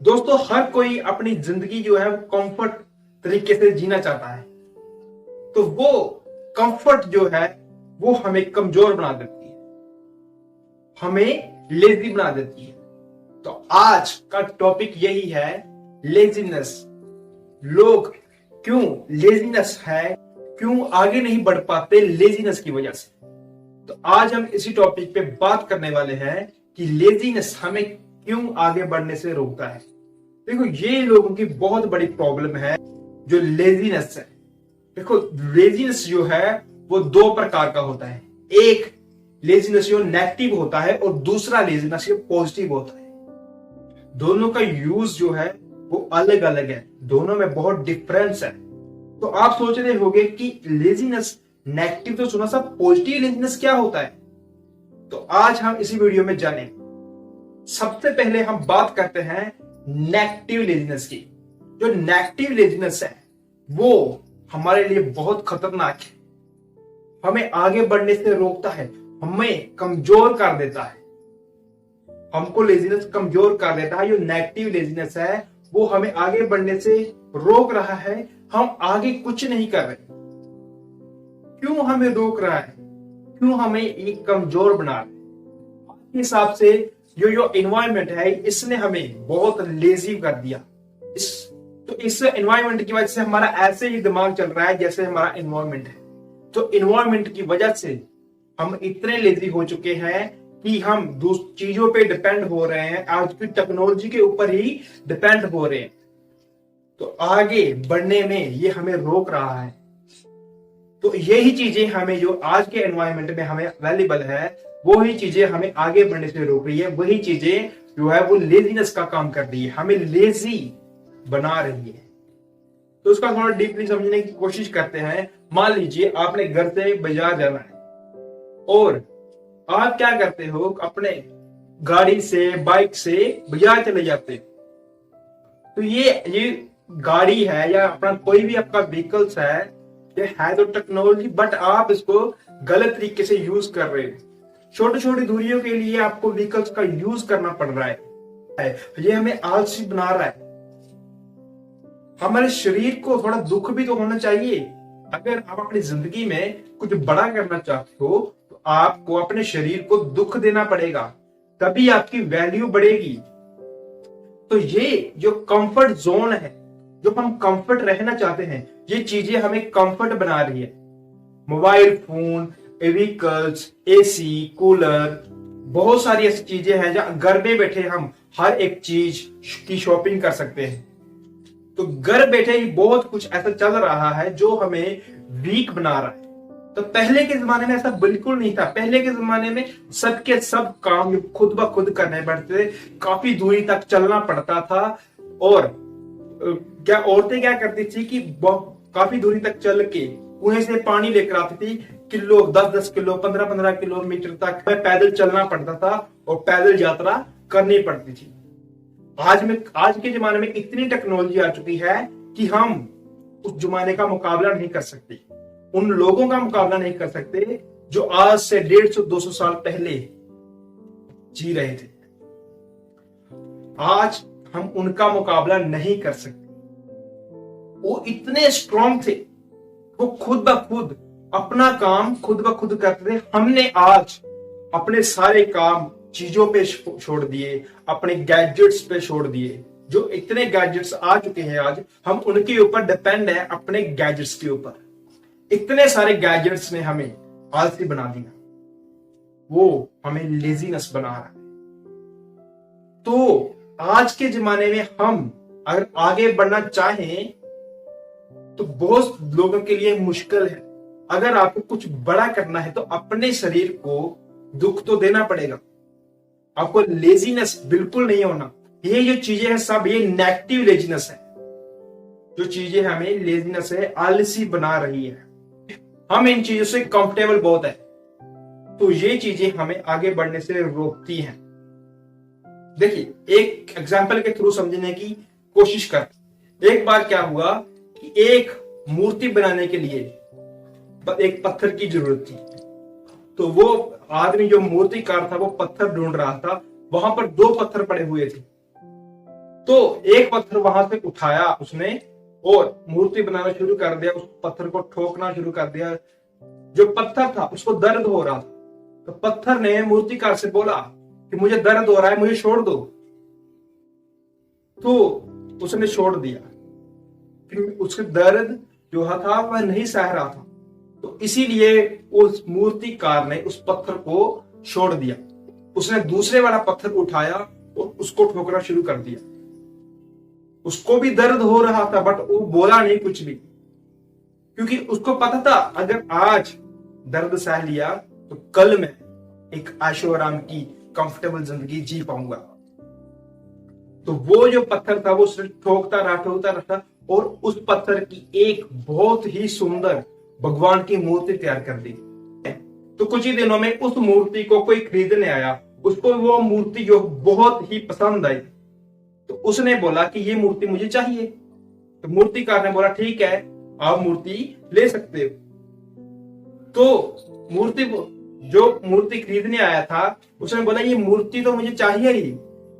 दोस्तों, हर कोई अपनी जिंदगी जो है वो कंफर्ट तरीके से जीना चाहता है। तो वो कंफर्ट जो है वो हमें कमजोर बना देती है, हमें लेजी बना देती है। तो आज का टॉपिक यही है, लेजीनेस। लोग क्यों लेजीनेस है, क्यों आगे नहीं बढ़ पाते लेजीनेस की वजह से। तो आज हम इसी टॉपिक पे बात करने वाले हैं कि लेजीनेस हमें क्यों आगे बढ़ने से रोकता है। देखो, ये लोगों की बहुत बड़ी प्रॉब्लम है जो लेजीनेस है। देखो, लेजीनेस जो है वो दो प्रकार का होता है। एक लेजीनेस जो नेगेटिव होता है और दूसरा लेजीनेस जो पॉजिटिव होता है। दोनों का यूज जो है वो अलग अलग है, दोनों में बहुत डिफरेंस है। तो आप सोच रहे होंगे कि लेजीनेस नेगेटिव तो सुना, सा पॉजिटिव लेजीनेस क्या होता है। तो आज हम इसी वीडियो में जानेंगे। सबसे पहले हम बात करते हैं नेगेटिव लेजीनेस की। जो नेगेटिव लेजीनेस है वो हमारे लिए बहुत खतरनाक है, हमें आगे बढ़ने से रोकता है, हमें कमजोर कर देता है। हमको लेजीनेस कमजोर कर देता है। जो नेगेटिव लेजीनेस है वो हमें आगे बढ़ने से रोक रहा है, हम आगे कुछ नहीं कर रहे। क्यों हमें रोक रहा है, क्यों हमें एक कमजोर बना रहा है? आपके हिसाब से जो एनवायरनमेंट है इसने हमें बहुत लेजी कर दिया। इस एनवायरनमेंट की वजह से हमारा ऐसे ही दिमाग चल रहा है जैसे हमारा एनवायरनमेंट है। तो एनवायरनमेंट की वजह से हम इतने लेजी हो चुके हैं कि हम चीजों पे डिपेंड हो रहे हैं, आज की टेक्नोलॉजी के ऊपर ही डिपेंड हो रहे हैं। तो आगे बढ़ने में ये हमें रोक रहा है। तो यही चीजें हमें, जो आज के एनवायरनमेंट में हमें अवेलेबल है, वो ही चीजें हमें आगे बढ़ने से रोक रही है। वही चीजें जो है वो लेजीनेस का काम कर रही है, हमें लेजी बना रही है। तो उसका थोड़ा डीपली समझने की कोशिश करते हैं। मान लीजिए आपने घर से बाजार जाना है और आप क्या करते हो, अपने गाड़ी से, बाइक से बाजार चले जाते हो। तो ये गाड़ी है या अपना कोई भी आपका व्हीकल्स है, ये है तो टेक्नोलॉजी, बट आप इसको गलत तरीके से यूज कर रहे हो। छोटी छोटी दूरियों के लिए आपको व्हीकल्स का यूज करना पड़ रहा है। ये हमें आलसी बना रहा है। हमारे शरीर को थोड़ा दुख भी तो होना चाहिए। अगर आप अपनी जिंदगी में कुछ बड़ा करना चाहते हो तो आपको अपने शरीर को दुख देना पड़ेगा, तभी आपकी वैल्यू बढ़ेगी। तो ये जो कंफर्ट जोन है, जो हम कंफर्ट रहना चाहते हैं, ये चीजें हमें कंफर्ट बना रही है। Mobile phone, vehicles, AC, cooler, बहुत सारी ऐसी चीजें हैं जहां घर में बैठे हम हर एक चीज की शॉपिंग कर सकते हैं। तो घर बैठे ही बहुत कुछ ऐसा चल रहा है जो हमें वीक बना रहा है। तो पहले के जमाने में ऐसा बिल्कुल नहीं था। पहले के जमाने में सबके सब काम खुद ब खुद करने पड़ते थे, काफी दूरी तक चलना पड़ता था। और क्या औरतें क्या करती थी कि काफी दूरी तक चल के कुएं से पानी लेकर आती थी। किलो 10-10 किलो, 15-15 किलोमीटर तक पैदल चलना पड़ता था और पैदल यात्रा करनी पड़ती थी। आज के जमाने में इतनी टेक्नोलॉजी आ चुकी है कि हम उस जमाने का मुकाबला नहीं कर सकते, उन लोगों का मुकाबला नहीं कर सकते जो आज से 150-200 साल पहले जी रहे थे। आज हम उनका मुकाबला नहीं कर सकते। वो इतने स्ट्रांग थे, वो खुद ब खुद अपना काम खुद ब खुद करते थे। हमने आज अपने सारे काम चीजों पे छोड़ दिए, अपने गैजेट्स पे छोड़ दिए। जो इतने गैजेट्स आ चुके हैं आज, हम उनके ऊपर डिपेंड है, अपने गैजेट्स के ऊपर। इतने सारे गैजेट्स ने हमें आलसी बना दिया, वो हमें लेजीनेस बना रहा है। तो आज के जमाने में हम अगर आगे बढ़ना चाहें तो बहुत लोगों के लिए मुश्किल है। अगर आपको कुछ बड़ा करना है तो अपने शरीर को दुख तो देना पड़ेगा, आपको लेजीनेस बिल्कुल नहीं होना। ये जो चीजें हैं सब ये नेगेटिव लेजीनेस है। जो चीजें हमें लेजीनेस है, आलसी बना रही है, हम इन चीजों से कंफर्टेबल बहुत है। तो ये चीजें हमें आगे बढ़ने से रोकती हैं। देखिए, एक एग्जांपल के थ्रू समझने की कोशिश कर। एक बार क्या हुआ कि एक मूर्ति बनाने के लिए एक पत्थर की जरूरत थी। तो वो आदमी जो मूर्तिकार था वो पत्थर ढूंढ रहा था, वहां पर 2 पत्थर पड़े हुए थे। तो एक पत्थर वहां से उठाया उसने और मूर्ति बनाना शुरू कर दिया, उस पत्थर को ठोकना शुरू कर दिया। जो पत्थर था उसको दर्द हो रहा था, तो पत्थर ने मूर्तिकार से बोला कि मुझे दर्द हो रहा है, मुझे छोड़ दो। तो उसने छोड़ दिया, फिर उसके दर्द जो था वह नहीं सह रहा था, तो इसीलिए उस मूर्तिकार ने उस पत्थर को छोड़ दिया। उसने दूसरे वाला पत्थर उठाया और उसको ठोकना शुरू कर दिया। उसको भी दर्द हो रहा था बट वो बोला नहीं कुछ भी, क्योंकि उसको पता था अगर आज दर्द सह लिया तो कल मैं एक ऐशो आराम की कंफर्टेबल जिंदगी जी पाऊंगा। तो वो जो पत्थर था वो सिर्फ ठोकता रहा और उस पत्थर की एक बहुत ही सुंदर भगवान की मूर्ति तैयार कर दी। तो कुछ ही दिनों में उस मूर्ति को कोई खरीदने आया, उसको वो मूर्ति जो बहुत ही पसंद आई, तो उसने बोला कि ये मूर्ति मुझे चाहिए। तो मूर्तिकार ने बोला ठीक है, आप मूर्ति ले सकते हो। तो जो मूर्ति खरीदने आया था उसने बोला ये मूर्ति तो मुझे चाहिए ही,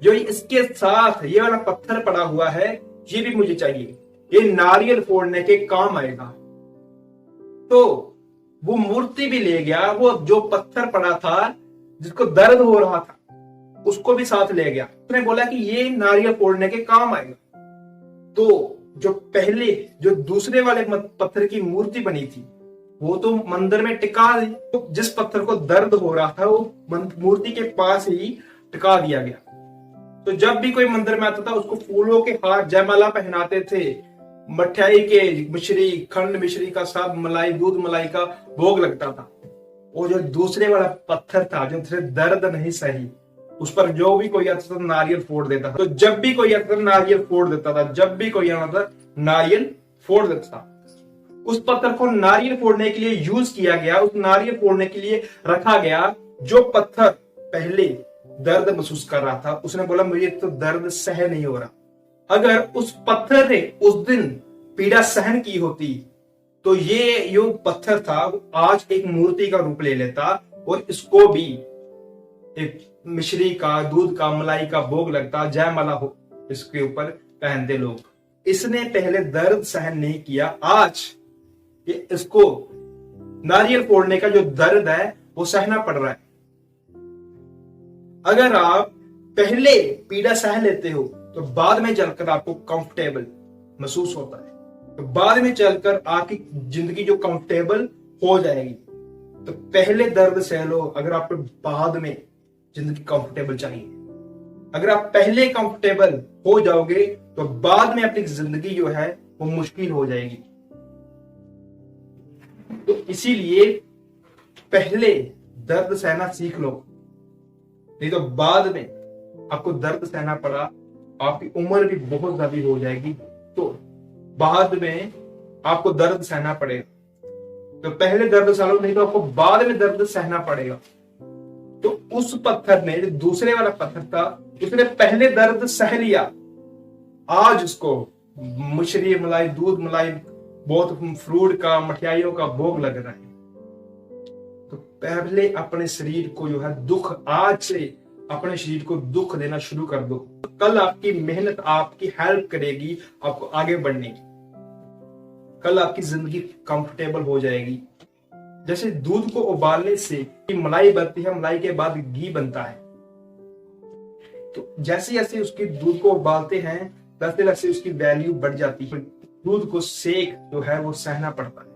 जो इसके साथ ये वाला पत्थर पड़ा हुआ है ये भी मुझे चाहिए, ये नारियल फोड़ने के काम आएगा। तो वो मूर्ति भी ले गया, वो जो पत्थर पड़ा था जिसको दर्द हो रहा था उसको भी साथ ले गया। उसने बोला कि ये नारियल फोड़ने के काम आएगा। तो जो दूसरे वाले पत्थर की मूर्ति बनी थी वो तो मंदिर में टिका दी, तो जिस पत्थर को दर्द हो रहा था वो मूर्ति के पास ही टिका दिया गया। तो जब भी कोई मंदिर में आता था उसको फूलों के हार जयमाला पहनाते थे, मठियाई के मिश्री, खंड मिश्री का सब मलाई, दूध मलाई का भोग लगता था। वो जो दूसरे वाला पत्थर था जो सिर्फ दर्द नहीं सही, उस पर जो भी कोई आता था नारियल फोड़ देता था। तो जब भी कोई आता था नारियल फोड़ देता था, जब भी कोई आता था नारियल फोड़ देता था। उस पत्थर को नारियल फोड़ने के लिए यूज किया गया, उस नारियल फोड़ने के लिए रखा गया। जो पत्थर पहले दर्द महसूस कर रहा था उसने बोला मुझे तो दर्द सह नहीं हो रहा। अगर उस पत्थर ने उस दिन पीड़ा सहन की होती तो ये जो पत्थर था वो आज एक मूर्ति का रूप ले लेता और इसको भी एक मिश्री का, दूध का, मलाई का भोग लगता, जयमाला हो इसके ऊपर पहनते लोग। इसने पहले दर्द सहन नहीं किया, आज ये इसको नारियल फोड़ने का जो दर्द है वो सहना पड़ रहा है। अगर आप पहले पीड़ा सह लेते हो तो बाद में चलकर आपको कंफर्टेबल महसूस होता है, तो बाद में चलकर आपकी जिंदगी जो कंफर्टेबल हो जाएगी। तो पहले दर्द सह लो अगर आपको बाद में जिंदगी कंफर्टेबल चाहिए। अगर आप पहले कंफर्टेबल हो जाओगे तो बाद में अपनी जिंदगी जो है वो मुश्किल हो जाएगी। तो इसीलिए पहले दर्द सहना सीख लो, नहीं तो बाद में आपको दर्द सहना पड़ा, आपकी उम्र भी बहुत ज्यादा हो जाएगी, तो बाद में आपको दर्द सहना पड़ेगा। तो पहले दर्द सह लो, नहीं तो आपको बाद में दर्द सहना पड़ेगा। तो उस पत्थर ने, जो दूसरे वाला पत्थर था, उसने पहले दर्द सह लिया, आज उसको मिश्री, मलाई, दूध, मलाई, बहुत फ्रूट का, मठियाइयों का भोग लग रहा है। तो पहले अपने शरीर को जो है दुख, आज से अपने शरीर को दुख देना शुरू कर दो। कल आपकी मेहनत आपकी हेल्प करेगी आपको आगे बढ़ने की। कल आपकी जिंदगी कंफर्टेबल हो जाएगी। जैसे दूध को उबालने से मलाई बनती है, मलाई के बाद घी बनता है। तो जैसे जैसे उसकी दूध को उबालते हैं वैसे वैसे उसकी वैल्यू बढ़ जाती है। दूध को सेक जो है वो सहना पड़ता है,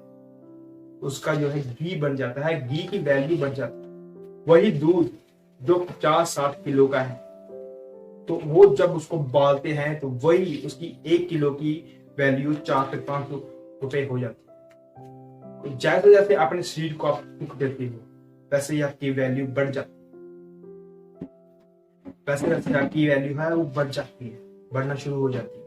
उसका जो है घी बन जाता है, घी की वैल्यू बढ़ जाती है। वही दूध जो 50-60 किलो का है, तो वो जब उसको उबालते हैं तो वही उसकी 1 किलो की वैल्यू 400 से 500 रुपए हो जाती है। तो जैसे जैसे अपने शरीर को आप दुख देते हो वैसे ही आपकी वैल्यू बढ़ जाती है, वैसे वैसे आपकी वैल्यू है वो बढ़ जाती है, बढ़ना शुरू हो जाती है।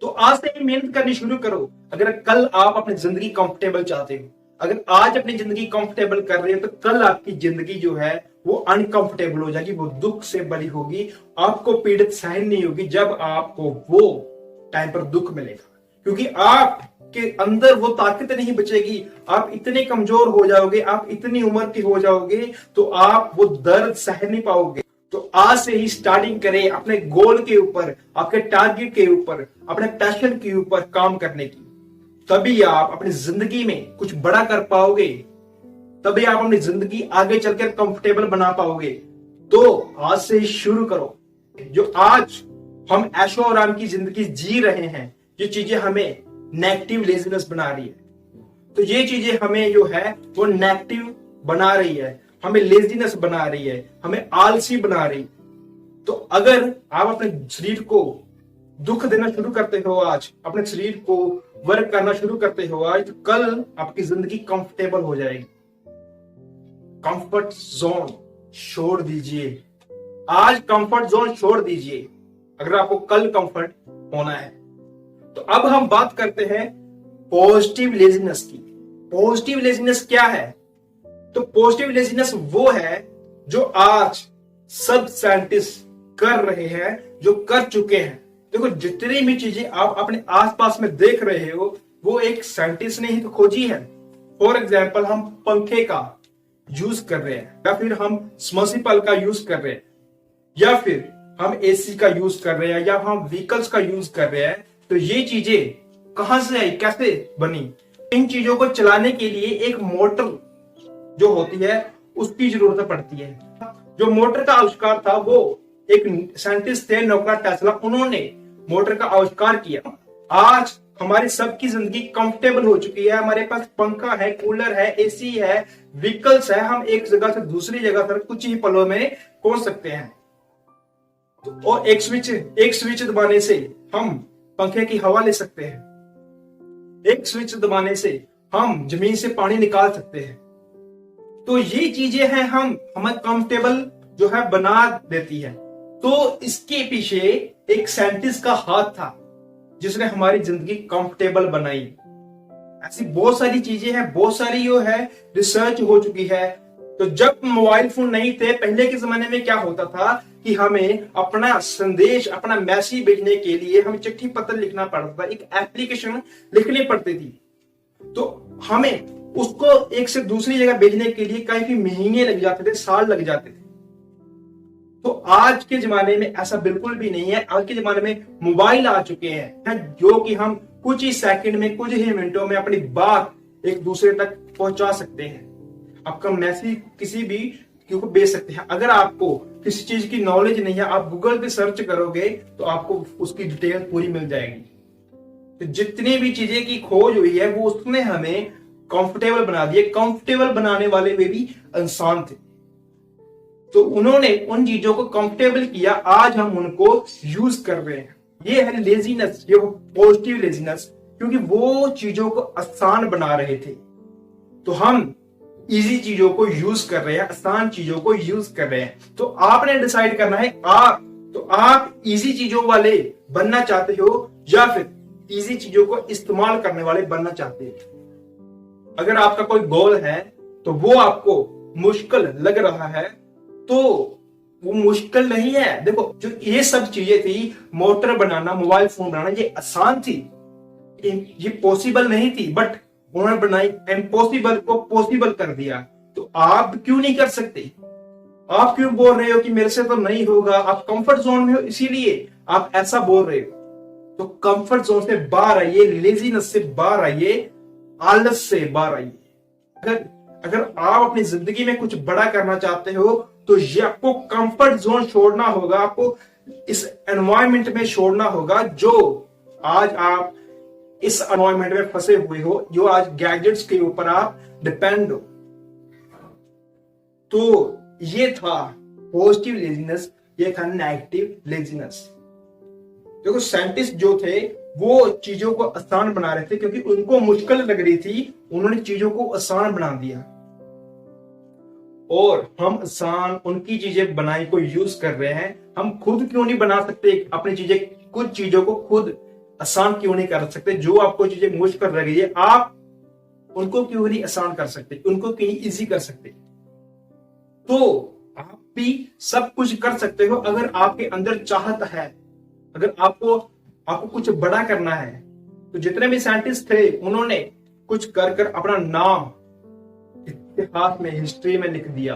तो आज से ही मेहनत करनी शुरू करो। अगर कल आप अपनी जिंदगी कंफर्टेबल चाहते हो, अगर आज अपनी जिंदगी कंफर्टेबल कर रहे हो, तो कल आपकी जिंदगी जो है वो अनकंफर्टेबल हो जाएगी, वो दुख से भरी होगी, आपको पीड़ित सहन नहीं होगी जब आपको वो टाइम पर दुख मिलेगा, क्योंकि आपके अंदर वो ताकत नहीं बचेगी। आप इतने कमजोर हो जाओगे, आप इतनी उम्र के हो जाओगे तो आप वो दर्द सह नहीं पाओगे। तो आज से ही स्टार्टिंग करें अपने गोल के ऊपर, आपके टारगेट के ऊपर, अपने पैशन के ऊपर काम करने की। तभी आप अपनी जिंदगी में कुछ बड़ा कर पाओगे, तभी आप अपनी जिंदगी आगे चलकर कंफर्टेबल बना पाओगे। तो आज से ही शुरू करो। जो आज हम ऐशो आराम की जिंदगी जी रहे हैं, ये चीजें हमें नेगेटिव लेजीनेस बना रही है। तो ये चीजें हमें जो है वो नेगेटिव बना रही है, हमें लेजीनेस बना रही है, हमें आलसी बना रही है। तो अगर आप अपने शरीर को दुख देना शुरू करते हो आज, अपने शरीर को वर्क करना शुरू करते हो आज, तो कल आपकी जिंदगी कंफर्टेबल हो जाएगी। कंफर्ट जोन छोड़ दीजिए, आज कंफर्ट जोन छोड़ दीजिए अगर आपको कल कंफर्ट होना है। तो अब हम बात करते हैं पॉजिटिव लेजीनेस की। पॉजिटिव लेजीनेस क्या है? तो पॉजिटिव लेजीनेस वो है जो आज सब साइंटिस्ट कर रहे हैं, जो कर चुके हैं। देखो, जितनी भी चीजें आप अपने आसपास में देख रहे हो वो एक साइंटिस्ट ने ही तो खोजी है। फॉर एग्जाम्पल, हम पंखे का यूज कर रहे हैं, या फिर हम सबमर्सिबल का यूज कर रहे हैं, या फिर हम एसी का यूज कर रहे हैं, या हम व्हीकल्स का यूज कर रहे हैं। तो ये चीजें कहां से आई, कैसे बनी? इन चीजों को चलाने के लिए एक मोटर जो होती है उसकी जरूरत पड़ती है। जो मोटर का आविष्कार था वो एक साइंटिस्ट थे, निकोला टेस्ला, उन्होंने मोटर का आविष्कार किया। आज हमारी सबकी जिंदगी कंफर्टेबल हो चुकी है। हमारे पास पंखा है, कूलर है, एसी है, व्हीकल्स है। हम एक जगह से दूसरी जगह पर कुछ ही पलों में पहुंच सकते हैं। और एक स्विच दबाने से हम पंखे की हवा ले सकते हैं। एक स्विच दबाने से हम जमीन से पानी निकाल सकते हैं। तो ये चीजें हैं हमें कंफर्टेबल जो है बना देती है। तो इसके पीछे एक साइंटिस्ट का हाथ था जिसने हमारी जिंदगी कंफर्टेबल बनाई। ऐसी बहुत सारी चीजें हैं, बहुत सारी जो है रिसर्च हो चुकी है। तो जब मोबाइल फोन नहीं थे, पहले के जमाने में क्या होता था कि हमें अपना संदेश, अपना मैसेज भेजने के लिए हमें चिट्ठी पत्र लिखना पड़ता था, एक एप्लीकेशन लिखनी पड़ती थी। तो हमें उसको एक से दूसरी जगह भेजने के लिए कई महीने लग जाते थे, साल लग जाते थे। तो आज के जमाने में ऐसा बिल्कुल भी नहीं है। आज के जमाने में मोबाइल आ चुके हैं जो कि हम कुछ ही सेकंड में, कुछ ही मिनटों में अपनी बात एक दूसरे तक पहुंचा सकते हैं। आपका मैसेज किसी भी को भेज सकते हैं। अगर आपको किसी चीज की नॉलेज नहीं है, आप गूगल पे सर्च करोगे तो आपको उसकी डिटेल पूरी मिल जाएगी। तो जितनी भी चीजें की खोज हुई है वो उसने हमें कंफर्टेबल बना दिए। कंफर्टेबल बनाने वाले वे भी इंसान थे, तो उन्होंने उन चीजों को कंफर्टेबल किया, आज हम उनको यूज कर रहे हैं। ये है लेजीनेस, ये पॉजिटिव लेजीनेस, क्योंकि वो चीजों को आसान बना रहे थे। तो हम इजी चीजों को यूज कर रहे हैं, आसान चीजों को यूज कर रहे हैं। तो आपने डिसाइड करना है आप इजी चीजों वाले बनना चाहते हो या फिर इजी चीजों को इस्तेमाल करने वाले बनना चाहते हो। अगर आपका कोई गोल है तो वो आपको मुश्किल लग रहा है तो वो मुश्किल नहीं है। देखो, जो ये सब चीजें थी, मोटर बनाना, मोबाइल फोन बनाना, ये आसान थी, ये पॉसिबल नहीं थी, बट उन्होंने बनाई, इम्पॉसिबल को पॉसिबल कर दिया। तो आप क्यों नहीं कर सकते? आप क्यों बोल रहे हो कि मेरे से तो नहीं होगा? आप कंफर्ट जोन में हो इसीलिए आप ऐसा बोल रहे हो। तो कंफर्ट जोन से बाहर आइए, लेजीनेस से बाहर आइए, आलस से बाहर आइए। अगर आप अपनी जिंदगी में कुछ बड़ा करना चाहते हो तो ये आपको कंफर्ट जोन छोड़ना होगा, आपको इस एनवायरमेंट में छोड़ना होगा जो आज आप इस एनवायरमेंट में फंसे हुए हो, जो आज गैजेट्स के ऊपर आप डिपेंड हो। तो ये था पॉजिटिव लेजीनेस, ये था नेगेटिव लेजीनेस। देखो, साइंटिस्ट जो थे वो चीजों को आसान बना रहे थे क्योंकि उनको मुश्किल लग रही थी, उन्होंने चीजों को आसान बना दिया। और हम आसान उनकी चीजें बनाई को यूज कर रहे हैं। हम खुद क्यों नहीं बना सकते अपनी चीजें? कुछ चीजों को खुद आसान क्यों नहीं कर सकते? जो आपको चीजें मुश्किल लग रही है, आप उनको क्यों नहीं आसान कर सकते, उनको क्यों इजी कर सकते? तो आप भी सब कुछ कर सकते हो अगर आपके अंदर चाहत है। अगर आपको कुछ बड़ा करना है, तो जितने भी साइंटिस्ट थे उन्होंने कुछ कर अपना नाम इतिहास में, हिस्ट्री में लिख दिया।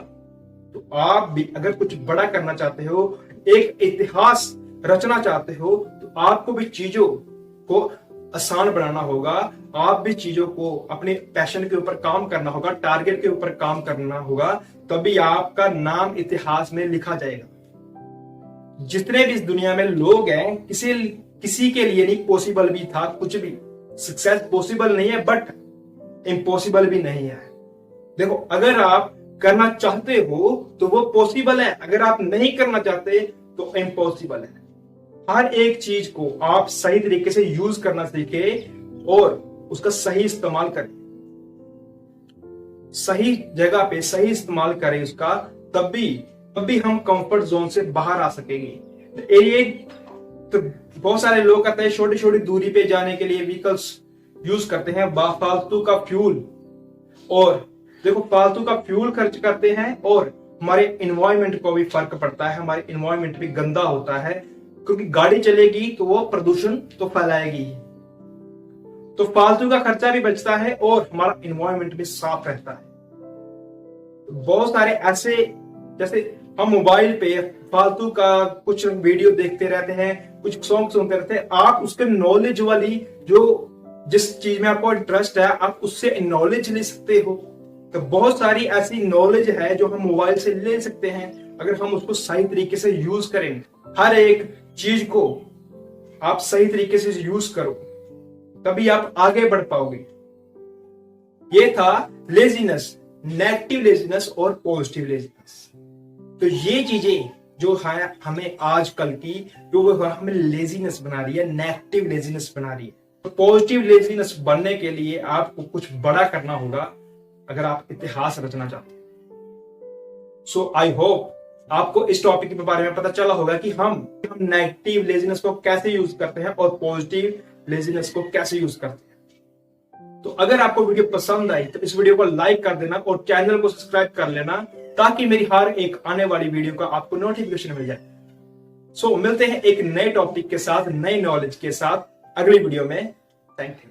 तो आप भी अगर कुछ बड़ा करना चाहते हो, एक इतिहास रचना चाहते हो, तो आपको भी चीजों को आसान बनाना होगा। आप भी चीजों को अपने पैशन के ऊपर काम करना होगा, टारगेट के ऊपर काम करना होगा, तभी आपका नाम इतिहास में लिखा जाएगा। जितने भी इस दुनिया में लोग हैं, किसी के लिए नहीं पॉसिबल भी था कुछ भी। सक्सेस पॉसिबल नहीं है बट इम्पॉसिबल भी नहीं है। देखो, अगर आप करना चाहते हो तो वो पॉसिबल है, अगर आप नहीं करना चाहते तो इम्पॉसिबल है। हर एक चीज को आप सही तरीके से यूज करना सीखे और उसका सही इस्तेमाल करें, सही जगह पे सही इस्तेमाल करें उसका, तभी हम कंफर्ट जोन से बाहर आ सकेंगे। ये तो बहुत सारे लोग कहते हैं छोटी छोटी दूरी पे जाने के लिए व्हीकल्स यूज करते हैं, फालतू का फ्यूल, और देखो फालतू का फ्यूल खर्च करते हैं और हमारे इन्वायरमेंट को भी फर्क पड़ता है, हमारे इन्वायरमेंट भी गंदा होता है, क्योंकि गाड़ी चलेगी तो वो प्रदूषण तो फैलाएगी। तो फालतू का खर्चा भी बचता है और हमारा इन्वायरमेंट भी साफ रहता है। बहुत सारे ऐसे, जैसे हम मोबाइल पे फालतू का कुछ वीडियो देखते रहते हैं, कुछ सॉन्ग सुनते रहते हैं, आप उसके नॉलेज वाली जो जिस चीज में आपको इंटरेस्ट है आप उससे नॉलेज ले सकते हो। तो बहुत सारी ऐसी नॉलेज है जो हम मोबाइल से ले सकते हैं, अगर हम उसको सही तरीके से यूज करें। हर एक चीज को आप सही तरीके से यूज करो, तभी आप आगे बढ़ पाओगे। ये था लेजीनेस, नेगेटिव लेजीनेस और पॉजिटिव लेजीनेस। तो ये चीजें जो है हमें आजकल की, जो हमें लेजीनेस बना रही है, नेगेटिव लेजीनेस बना रही है। तो पॉजिटिव लेजीनेस बनने के लिए आपको कुछ बड़ा करना होगा अगर आप इतिहास रचना चाहते हैं। सो आई होप आपको इस टॉपिक के बारे में पता चला होगा कि हम नेगेटिव लेजीनेस को कैसे यूज करते हैं और पॉजिटिव लेजीनेस को कैसे यूज करते हैं। तो अगर आपको वीडियो पसंद आई तो इस वीडियो को लाइक कर देना और चैनल को सब्सक्राइब कर लेना, ताकि मेरी हर एक आने वाली वीडियो का आपको नोटिफिकेशन मिल जाए। सो मिलते हैं एक नए टॉपिक के साथ, नई नॉलेज के साथ अगली वीडियो में। Thank you.